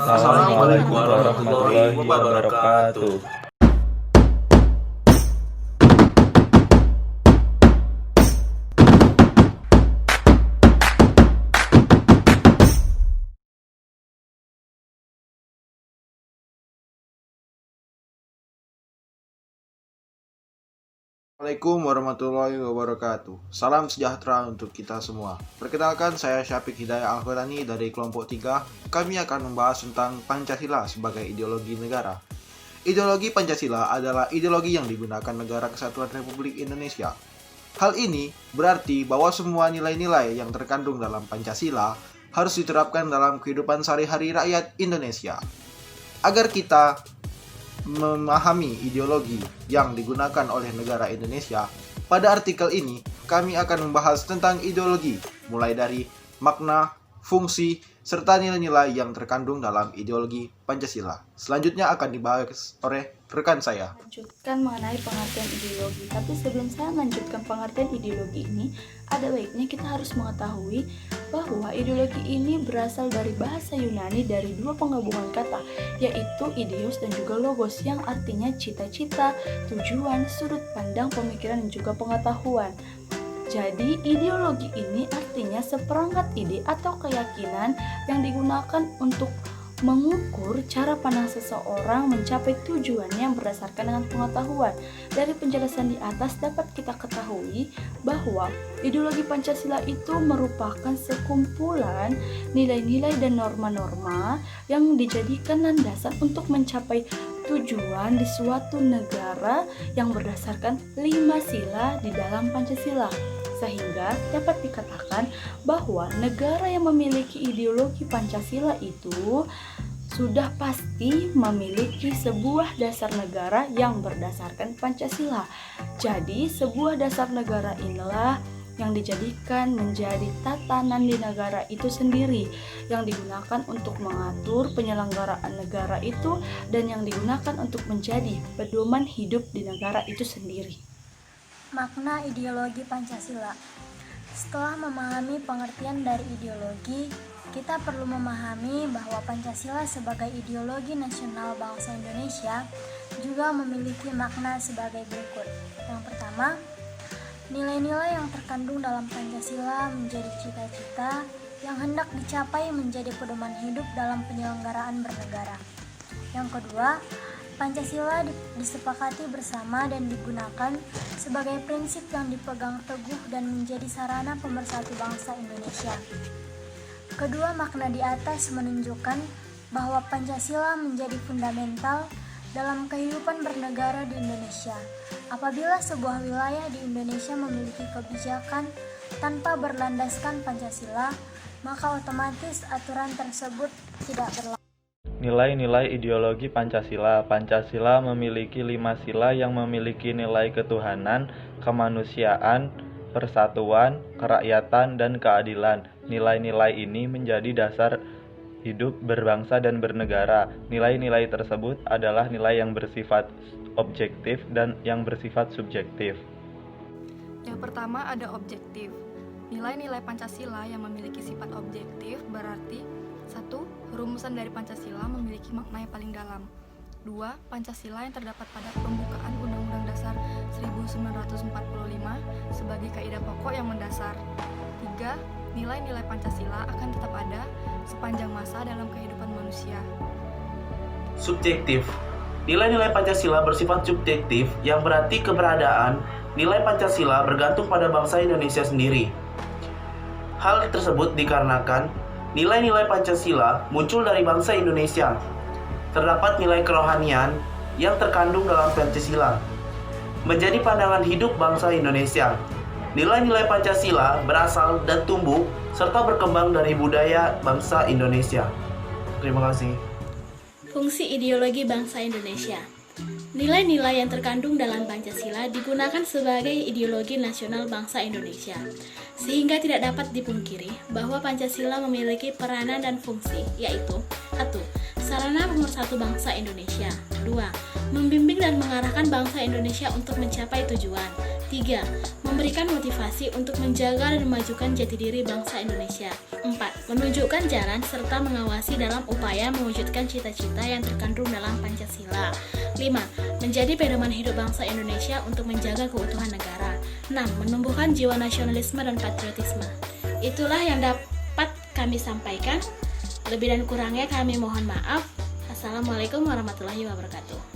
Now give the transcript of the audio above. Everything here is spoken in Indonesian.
Assalamualaikum warahmatullahi wabarakatuh. Assalamualaikum warahmatullahi wabarakatuh. Salam sejahtera untuk kita semua. Perkenalkan, saya Syafiq Hidayah Al-Qurani dari kelompok 3. Kami akan membahas tentang Pancasila sebagai ideologi negara. Ideologi Pancasila adalah ideologi yang digunakan Negara Kesatuan Republik Indonesia. Hal ini berarti bahwa semua nilai-nilai yang terkandung dalam Pancasila harus diterapkan dalam kehidupan sehari-hari rakyat Indonesia. Agar kita memahami ideologi yang digunakan oleh negara Indonesia, pada artikel ini kami akan membahas tentang ideologi, mulai dari makna, fungsi, serta nilai-nilai yang terkandung dalam ideologi Pancasila. Selanjutnya akan dibahas oleh rekan saya. Lanjutkan mengenai pengertian ideologi. Tapi sebelum saya melanjutkan pengertian ideologi ini, ada baiknya kita harus mengetahui bahwa ideologi ini berasal dari bahasa Yunani dari dua penggabungan kata, yaitu ideos dan juga logos, yang artinya cita-cita, tujuan, sudut pandang, pemikiran, dan juga pengetahuan. Jadi, ideologi ini artinya seperangkat ide atau keyakinan yang digunakan untuk mengukur cara pandang seseorang mencapai tujuannya berdasarkan dengan pengetahuan. Dari penjelasan di atas dapat kita ketahui bahwa ideologi Pancasila itu merupakan sekumpulan nilai-nilai dan norma-norma yang dijadikan landasan untuk mencapai tujuan di suatu negara yang berdasarkan 5 sila di dalam Pancasila. Sehingga dapat dikatakan bahwa negara yang memiliki ideologi Pancasila itu sudah pasti memiliki sebuah dasar negara yang berdasarkan Pancasila. Jadi sebuah dasar negara inilah yang dijadikan menjadi tatanan di negara itu sendiri, yang digunakan untuk mengatur penyelenggaraan negara itu dan yang digunakan untuk menjadi pedoman hidup di negara itu sendiri. Makna ideologi Pancasila. Setelah memahami pengertian dari ideologi, kita perlu memahami bahwa Pancasila sebagai ideologi nasional bangsa Indonesia juga memiliki makna sebagai berikut. Yang pertama, nilai-nilai yang terkandung dalam Pancasila menjadi cita-cita yang hendak dicapai menjadi pedoman hidup dalam penyelenggaraan bernegara. Yang kedua, Pancasila disepakati bersama dan digunakan sebagai prinsip yang dipegang teguh dan menjadi sarana pemersatu bangsa Indonesia. Kedua makna di atas menunjukkan bahwa Pancasila menjadi fundamental dalam kehidupan bernegara di Indonesia. Apabila sebuah wilayah di Indonesia memiliki kebijakan tanpa berlandaskan Pancasila, maka otomatis aturan tersebut tidak berlaku. Nilai-nilai ideologi Pancasila. Pancasila memiliki 5 sila yang memiliki nilai ketuhanan, kemanusiaan, persatuan, kerakyatan, dan keadilan. Nilai-nilai ini menjadi dasar hidup berbangsa dan bernegara. Nilai-nilai tersebut adalah nilai yang bersifat objektif dan yang bersifat subjektif. Yang pertama ada objektif. Nilai-nilai Pancasila yang memiliki sifat objektif berarti 1. Rumusan dari Pancasila memiliki makna yang paling dalam. 2. Pancasila yang terdapat pada pembukaan Undang-Undang Dasar 1945 sebagai kaidah pokok yang mendasar. 3. Nilai-nilai Pancasila akan tetap ada sepanjang masa dalam kehidupan manusia. Subjektif. Nilai-nilai Pancasila bersifat subjektif yang berarti keberadaan nilai Pancasila bergantung pada bangsa Indonesia sendiri. Hal tersebut dikarenakan nilai-nilai Pancasila muncul dari bangsa Indonesia. Terdapat nilai kerohanian yang terkandung dalam Pancasila, menjadi pandangan hidup bangsa Indonesia. Nilai-nilai Pancasila berasal dan tumbuh serta berkembang dari budaya bangsa Indonesia. Terima kasih. Fungsi ideologi bangsa Indonesia. Nilai-nilai yang terkandung dalam Pancasila digunakan sebagai ideologi nasional bangsa Indonesia, sehingga tidak dapat dipungkiri bahwa Pancasila memiliki peranan dan fungsi, yaitu 1. Sarana pemersatu bangsa Indonesia. 2. Membimbing dan mengarahkan bangsa Indonesia untuk mencapai tujuan. 3. memberikan motivasi untuk menjaga dan memajukan jati diri bangsa Indonesia. 4. Menunjukkan jalan serta mengawasi dalam upaya mewujudkan cita-cita yang terkandung dalam Pancasila. 5. Menjadi pedoman hidup bangsa Indonesia untuk menjaga keutuhan negara. 6. Menumbuhkan jiwa nasionalisme dan patriotisme. Itulah yang dapat kami sampaikan. Lebih dan kurangnya kami mohon maaf. Assalamualaikum warahmatullahi wabarakatuh.